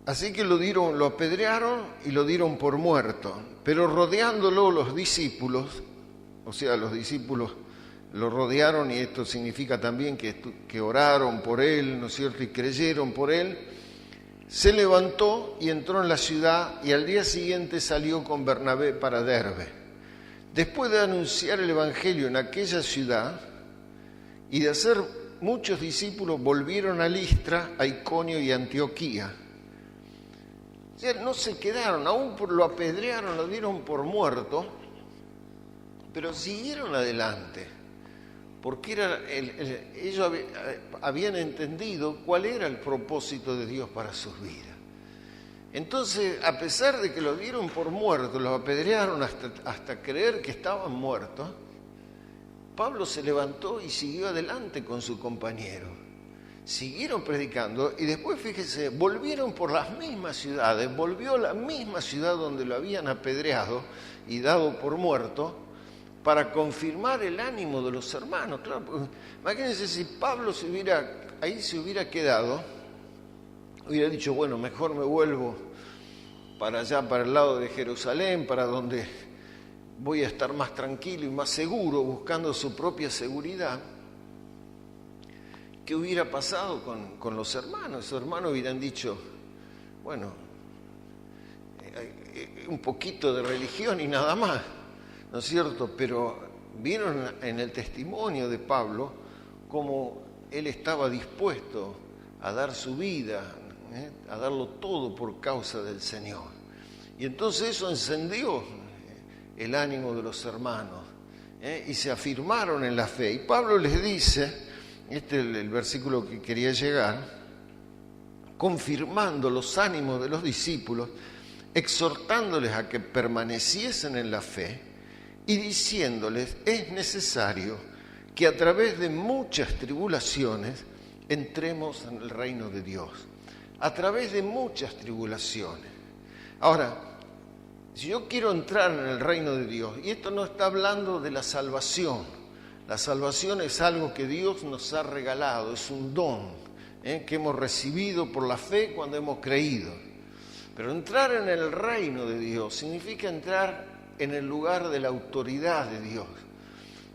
Así que lo apedrearon y lo dieron por muerto. Pero rodeándolo los discípulos, o sea, los discípulos lo rodearon, y esto significa también que oraron por él, ¿no es cierto?, y creyeron por él. Se levantó y entró en la ciudad, y al día siguiente salió con Bernabé para Derbe. Después de anunciar el evangelio en aquella ciudad y de hacer muchos discípulos, volvieron a Listra, a Iconio y a Antioquía. O sea, no se quedaron, aún lo apedrearon, lo dieron por muerto, pero siguieron adelante, porque ellos habían entendido cuál era el propósito de Dios para sus vidas. Entonces, a pesar de que los dieron por muertos, los apedrearon hasta creer que estaban muertos, Pablo se levantó y siguió adelante con su compañero. Siguieron predicando y después, fíjese, volvieron por las mismas ciudades, volvió a la misma ciudad donde lo habían apedreado y dado por muerto, para confirmar el ánimo de los hermanos. Claro, imagínense si Pablo se hubiera quedado, hubiera dicho, bueno, mejor me vuelvo para allá, para el lado de Jerusalén, para donde voy a estar más tranquilo y más seguro, buscando su propia seguridad. ¿Qué hubiera pasado con los hermanos? Los hermanos hubieran dicho, bueno, un poquito de religión y nada más, ¿no es cierto? Pero vieron en el testimonio de Pablo cómo él estaba dispuesto a dar su vida, a darlo todo por causa del Señor. Y entonces eso encendió el ánimo de los hermanos, y se afirmaron en la fe. Y Pablo les dice, este es el versículo que quería llegar, confirmando los ánimos de los discípulos, exhortándoles a que permaneciesen en la fe y diciéndoles, es necesario que a través de muchas tribulaciones entremos en el reino de Dios. A través de muchas tribulaciones. Ahora, si yo quiero entrar en el reino de Dios, y esto no está hablando de la salvación, la salvación es algo que Dios nos ha regalado, es un don que hemos recibido por la fe cuando hemos creído. Pero entrar en el reino de Dios significa entrar en el lugar de la autoridad de Dios,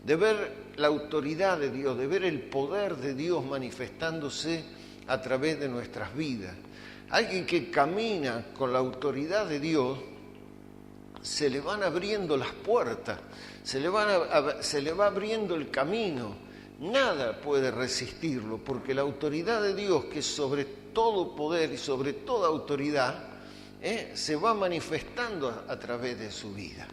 de ver la autoridad de Dios, de ver el poder de Dios manifestándose a través de nuestras vidas. Alguien que camina con la autoridad de Dios, se le van abriendo las puertas, se le va abriendo el camino. Nada puede resistirlo, porque la autoridad de Dios, que es sobre todo poder y sobre toda autoridad, se va manifestando a través de su vida.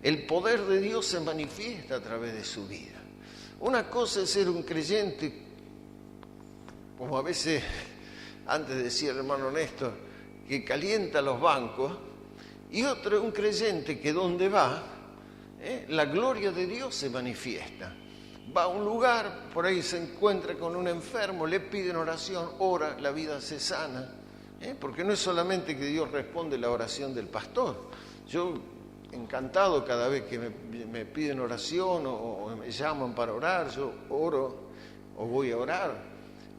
El poder de Dios se manifiesta a través de su vida. Una cosa es ser un creyente, como a veces antes decía el hermano Néstor, que calienta los bancos, y otro es un creyente que donde va, la gloria de Dios se manifiesta. Va a un lugar, por ahí se encuentra con un enfermo, le piden oración, ora, la vida se sana. Porque no es solamente que Dios responde la oración del pastor. Yo, encantado cada vez que me piden oración o me llaman para orar, yo oro o voy a orar.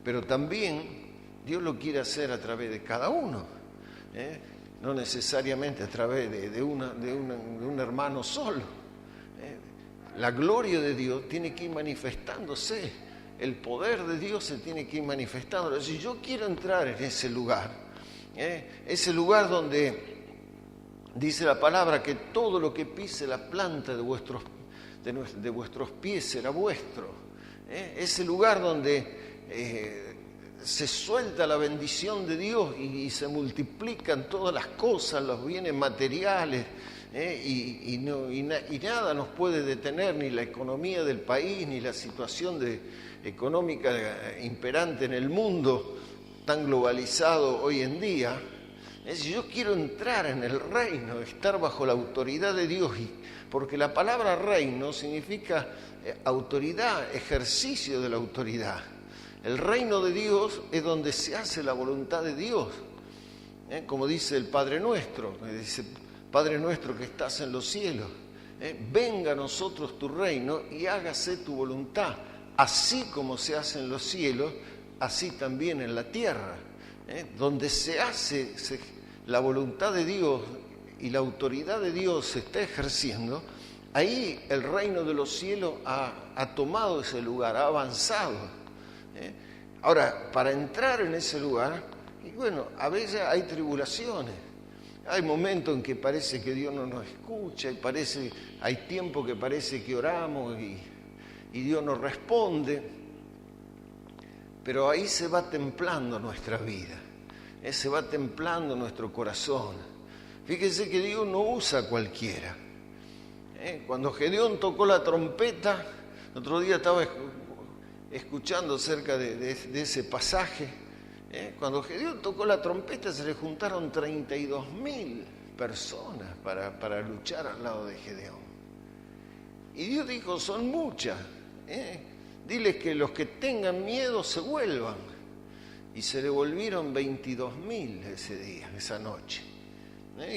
Pero también Dios lo quiere hacer a través de cada uno. No necesariamente a través de un hermano solo. La gloria de Dios tiene que ir manifestándose, el poder de Dios se tiene que ir manifestando. Si yo quiero entrar en ese lugar donde dice la palabra que todo lo que pise la planta de vuestros pies será vuestro, ese lugar donde se suelta la bendición de Dios y se multiplican todas las cosas, los bienes materiales, y nada nos puede detener, ni la economía del país, ni la situación económica imperante en el mundo tan globalizado hoy en día. Si yo quiero entrar en el reino, estar bajo la autoridad de Dios, porque la palabra reino significa autoridad, ejercicio de la autoridad. El reino de Dios es donde se hace la voluntad de Dios, como dice el Padre Nuestro, dice, Padre nuestro que estás en los cielos, venga a nosotros tu reino y hágase tu voluntad, así como se hace en los cielos, así también en la tierra. donde la voluntad de Dios y la autoridad de Dios se está ejerciendo, ahí el reino de los cielos ha tomado ese lugar, ha avanzado. Ahora, para entrar en ese lugar, y bueno, a veces hay tribulaciones, hay momentos en que parece que Dios no nos escucha, hay tiempo que parece que oramos y Dios nos responde, pero ahí se va templando nuestra vida, se va templando nuestro corazón. Fíjense que Dios no usa a cualquiera. Cuando Gedeón tocó la trompeta, el otro día estaba escuchando acerca de ese pasaje, cuando Gedeón tocó la trompeta se le juntaron 32.000 personas para luchar al lado de Gedeón. Y Dios dijo, son muchas, diles que los que tengan miedo se vuelvan. Y se le volvieron 22.000 ese día, esa noche.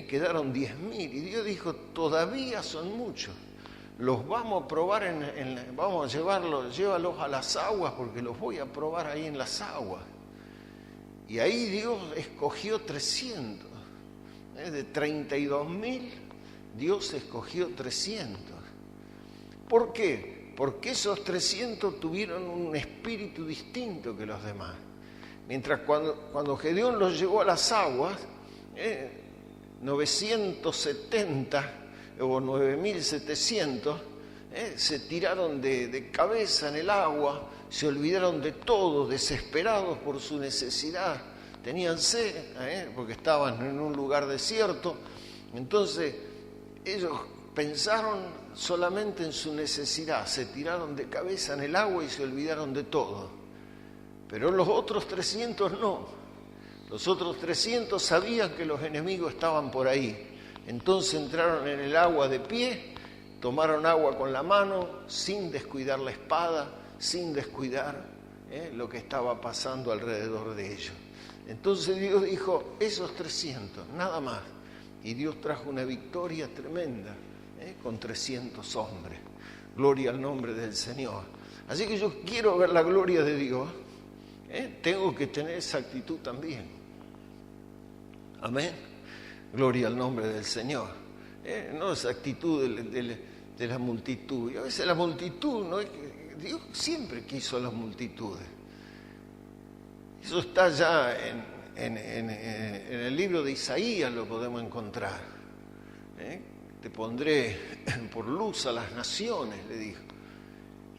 Quedaron 10.000 y Dios dijo, todavía son muchos. Los vamos a probar, vamos a llévalos a las aguas porque los voy a probar ahí en las aguas. Y ahí Dios escogió 300. De 32.000, Dios escogió 300. ¿Por qué? Porque esos 300 tuvieron un espíritu distinto que los demás. Mientras cuando Gedeón los llevó a las aguas, 970 o 9.700 se tiraron de cabeza en el agua, se olvidaron de todo, desesperados por su necesidad. Tenían sed, porque estaban en un lugar desierto. Entonces, ellos pensaron solamente en su necesidad, se tiraron de cabeza en el agua y se olvidaron de todo. Pero los otros 300 no. Los otros 300 sabían que los enemigos estaban por ahí. Entonces entraron en el agua de pie, tomaron agua con la mano, sin descuidar la espada, sin descuidar lo que estaba pasando alrededor de ellos. Entonces Dios dijo, esos 300, nada más. Y Dios trajo una victoria tremenda con 300 hombres. Gloria al nombre del Señor. Así que yo quiero ver la gloria de Dios. Tengo que tener esa actitud también. Amén. Gloria al nombre del Señor. No esa actitud de la multitud. Y a veces la multitud, ¿no? Dios siempre quiso a las multitudes. Eso está ya en el libro de Isaías, lo podemos encontrar. Te pondré por luz a las naciones, le dijo.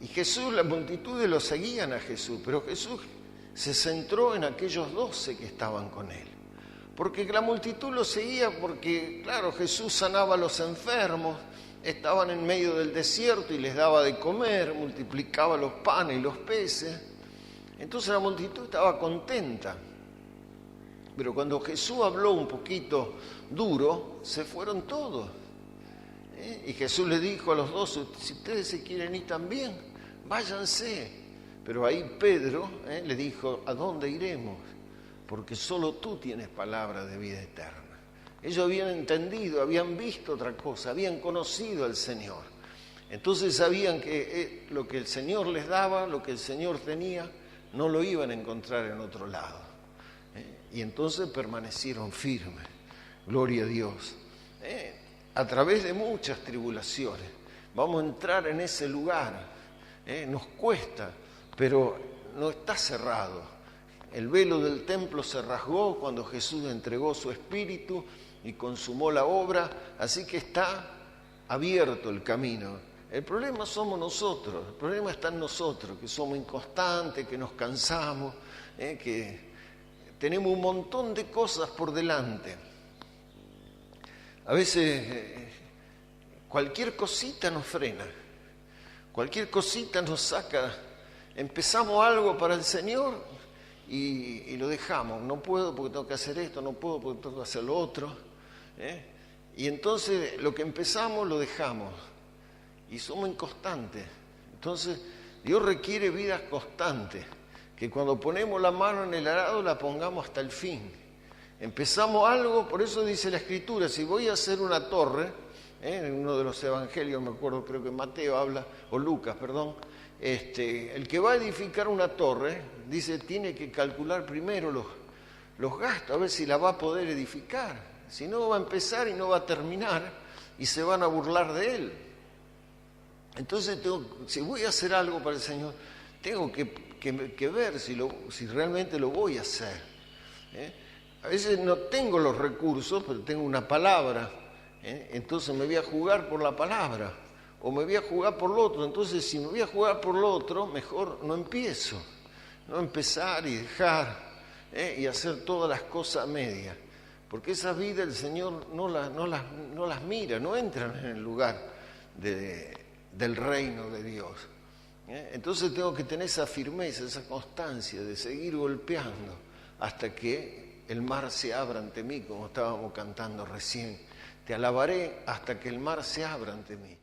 Y Jesús, las multitudes lo seguían a Jesús, pero Jesús se centró en aquellos 12 que estaban con él. Porque la multitud lo seguía porque, claro, Jesús sanaba a los enfermos, estaban en medio del desierto y les daba de comer, multiplicaba los panes y los peces. Entonces la multitud estaba contenta. Pero cuando Jesús habló un poquito duro, se fueron todos. Y Jesús le dijo a los 12, si ustedes se quieren ir también, váyanse. Pero ahí Pedro le dijo, ¿a dónde iremos? Porque solo tú tienes palabra de vida eterna. Ellos habían entendido, habían visto otra cosa, habían conocido al Señor. Entonces sabían que lo que el Señor les daba, lo que el Señor tenía, no lo iban a encontrar en otro lado. Y entonces permanecieron firmes. Gloria a Dios. A través de muchas tribulaciones vamos a entrar en ese lugar. Nos cuesta, pero no está cerrado. El velo del templo se rasgó cuando Jesús entregó su espíritu y consumó la obra, así que está abierto el camino. El problema somos nosotros, el problema está en nosotros, que somos inconstantes, que nos cansamos, que tenemos un montón de cosas por delante. A veces cualquier cosita nos frena, cualquier cosita nos saca. Empezamos algo para el Señor y lo dejamos. No puedo porque tengo que hacer esto, no puedo porque tengo que hacer lo otro. Y entonces lo que empezamos lo dejamos y somos inconstantes. Entonces Dios requiere vidas constantes, que cuando ponemos la mano en el arado la pongamos hasta el fin. Empezamos algo, por eso dice la Escritura, si voy a hacer una torre, en uno de los evangelios, me acuerdo, creo que Mateo habla, o Lucas, perdón, el que va a edificar una torre, dice, tiene que calcular primero los gastos, a ver si la va a poder edificar. Si no, va a empezar y no va a terminar y se van a burlar de él. Entonces, si voy a hacer algo para el Señor, tengo que ver si realmente lo voy a hacer. A veces no tengo los recursos, pero tengo una palabra. Entonces me voy a jugar por la palabra o me voy a jugar por lo otro. Entonces, si me voy a jugar por lo otro, mejor no empiezo. No empezar y dejar y hacer todas las cosas a medias. Porque esa vida el Señor no las mira, no entran en el lugar del reino de Dios. Entonces tengo que tener esa firmeza, esa constancia de seguir golpeando hasta que el mar se abra ante mí, como estábamos cantando recién. Te alabaré hasta que el mar se abra ante mí.